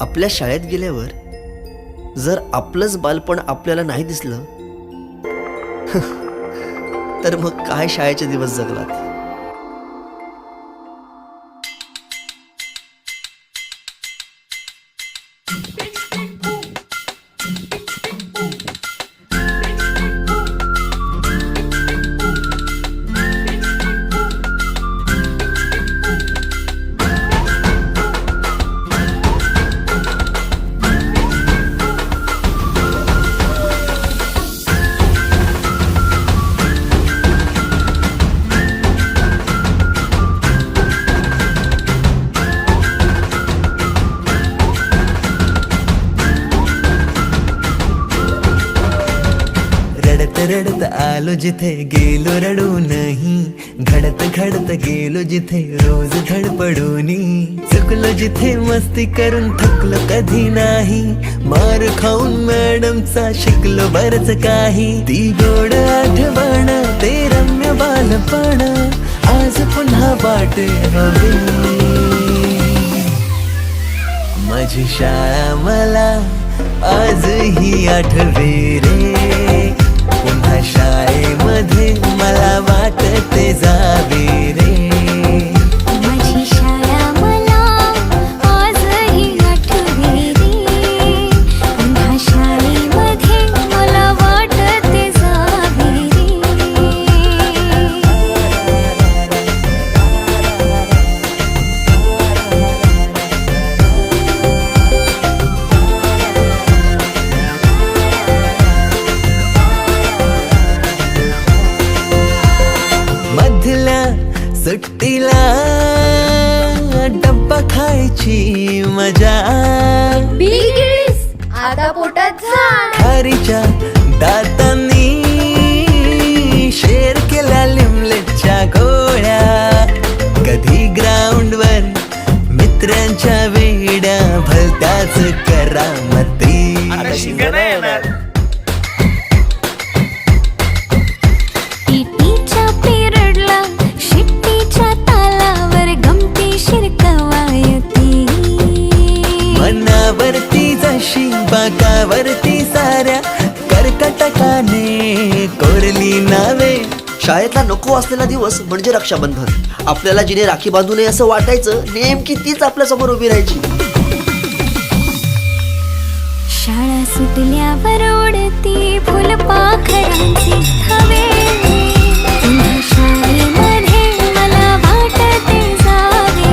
आपल्या शाळेत गेल्यावर जर आपलंच बालपण आपल्याला नाही दिसलं तर मग काय शाळेचे दिवस जगलात. रडत आलो जिथे गेलो रडू नाही, घडत घडत गेलो जिथे रोज धडपडूनी, चुकलो जिथे मस्ती करून थकलो कधी नाही, मार खाऊन मॅडमचा शिकलो बरच काही. ती गोड आठवण ते रम्य बालपण आज पुन्हा वाटे हवे. माझी शाळा मला आजही आठवे रे, पुन्हा शाळेमध्ये मला वाटते जावे रे. माझी शाळा मला आजही आठवे रे, पुन्हा शाळेमध्ये मला वाटते जावे रे. सुट्टीला डब्बा खायची मजा, आता पोटात झाड, खारीच्या दातांनी शेर केल्या लिमलेटच्या गोळ्या, कधी ग्राउंडवर मित्रांच्या वेड्या भलत्याच करामती. टीटीच्या पिरियडला शिट्टीच्या तालावर गमती शिरकवायती, मनावरती जशी बाकावरती साऱ्या कर्कटकाने कोरली नावे. शाळेतला नको असलेला दिवस म्हणजे रक्षाबंधन. आपल्याला जिने राखी बांधू नये असं वाटायचं, नेमकी तीच आपल्या समोर उभी राहायची. शाळा सुटल्यावर उडती फुलपाखरांची थवे, पुन्हा शाळेमध्ये मला वाटते जावे.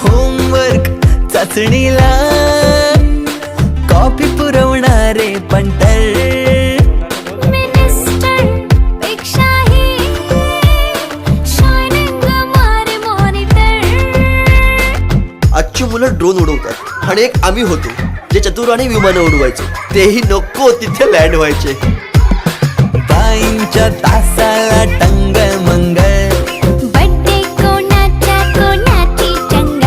होमवर्क चाचणीला कॉपी पुरवणारे पंटर, मिनिस्टर पेक्षाही शायनिंग मारे मॉनिटर. आजची मुलं ड्रोन उडवतात आणि एक आम्ही होतो जे चतुराने विमानं उडवायचो, तेही नको तिथे लँड व्हायचे. बाईंच्या तासाला टंग मंगळ, बड्डे कोणाच्या कोणाची जंगल,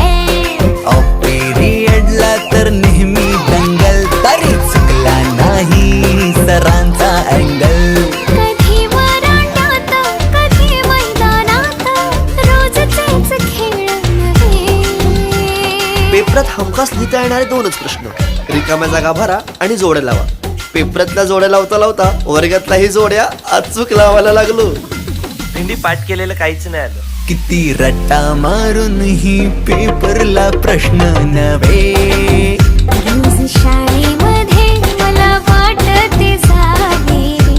पिरियडला तर नेहमी दंगल, तरी चुकला नाही सरांचा अँगल. कधी वरांड्यात कधी मैदानात रोजचेच खेळ नव्हे. पेपरात हमखास लिहिता येणारे दोनच प्रश्न, रिकाम्या जागा भरा आणि जोड्या लावा. पेपरातल्या जोड्या लावता लावता वर्गातल्याही जोड्या अचूक लावायला लागलो. हिंदी पाठ केलेलं काहीच नाही आलं. किती रट्टा मारून ही पेपरला प्रश्न नव्हे. रोज शाळेमध्ये मला वाटते जावे रे.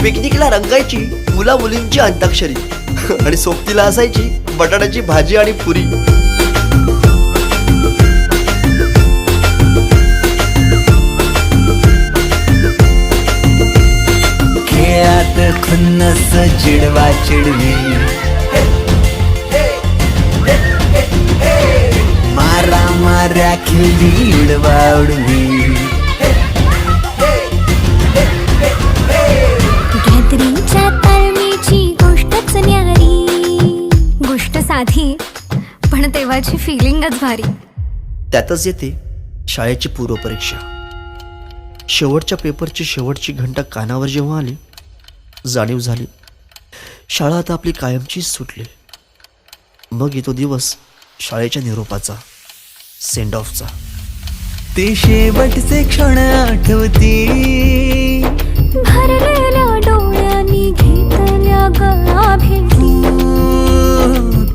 पिकनिकला रंगायची मुला मुलींची अंताक्षरी आणि सोबतीला असायची बटाट्याची भाजी आणि पुरी. खेळात खुन्नस चिडवा चिडवी, मारा माऱ्या खेळली उडवा उडवी. गॅदरिंगच्या तालमीची गोष्टच न्यारी, गोष्ट साधी पण ते नावाची फिलिंगच भारी. त्यातच येते शाळेची पूर्वपरीक्षा. शेवटच्या पेपरची शेवटची घंटा कानावर जेव्हा आली, जाणीव झाली शाळा आता आपली कायमचीच सुटली. मग येतो दिवस शाळेच्या निरोपाचा, सेंड ऑफचा. ते शेवटचे क्षण आठवती, भरलेल्या डोळ्यांनी घेतल्या गळा भेटी.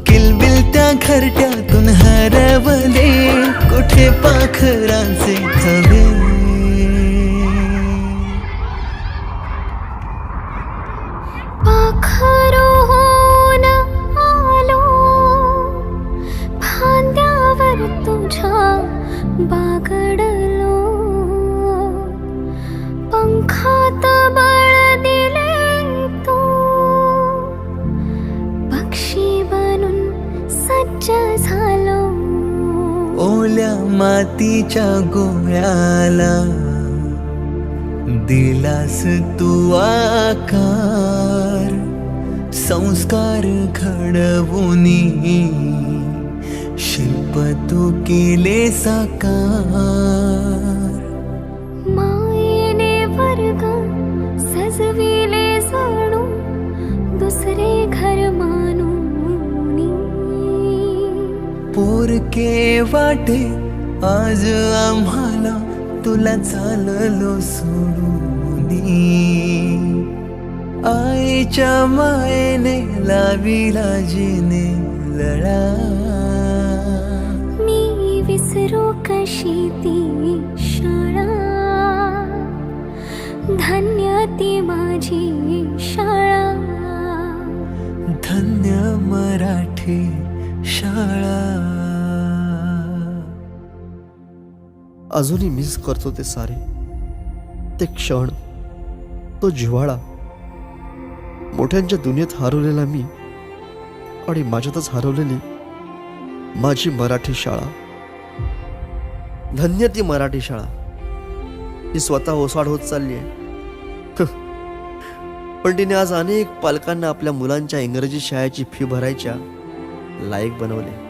किलबिल त्या घरट्यातून हरवले, कुठे पाखरांचे थवे. पाखरून आलो फांद्यावर तुझ्या, बागडलो पंखात बळ दिले तू. पक्षी बनून सज्ज झालो, ओल्या मातीच्या गोळ्याला दिलास तू आकार. संस्कार घडवुनी शिल्प तू केले साकार. मायेने वर्ग सजविले जणू, दुसरे घर मानूनी. पोरके वाटे आज आम्हाला, तुला चाललो सोडूनी. आईच्या मायेने लाविला जिने लळा. मी विसरू कशी ती शाळा, धन्य ती माझी शाळा. धन्य मराठी शाळा. अजूनही मिस करतो ते सारे, ते क्षण, तो जिव्हाळा. मोठ्यांच्या दुनियेत हरवलेला मी आणि माझ्यातच हरवलेली माझी मराठी शाळा. धन्य ती मराठी शाळा. ती स्वतः ओसाड होत चालली आहे, पण तिने आज अनेक पालकांना आपल्या मुलांच्या इंग्रजी शाळेची फी भरायच्या लायक बनवले.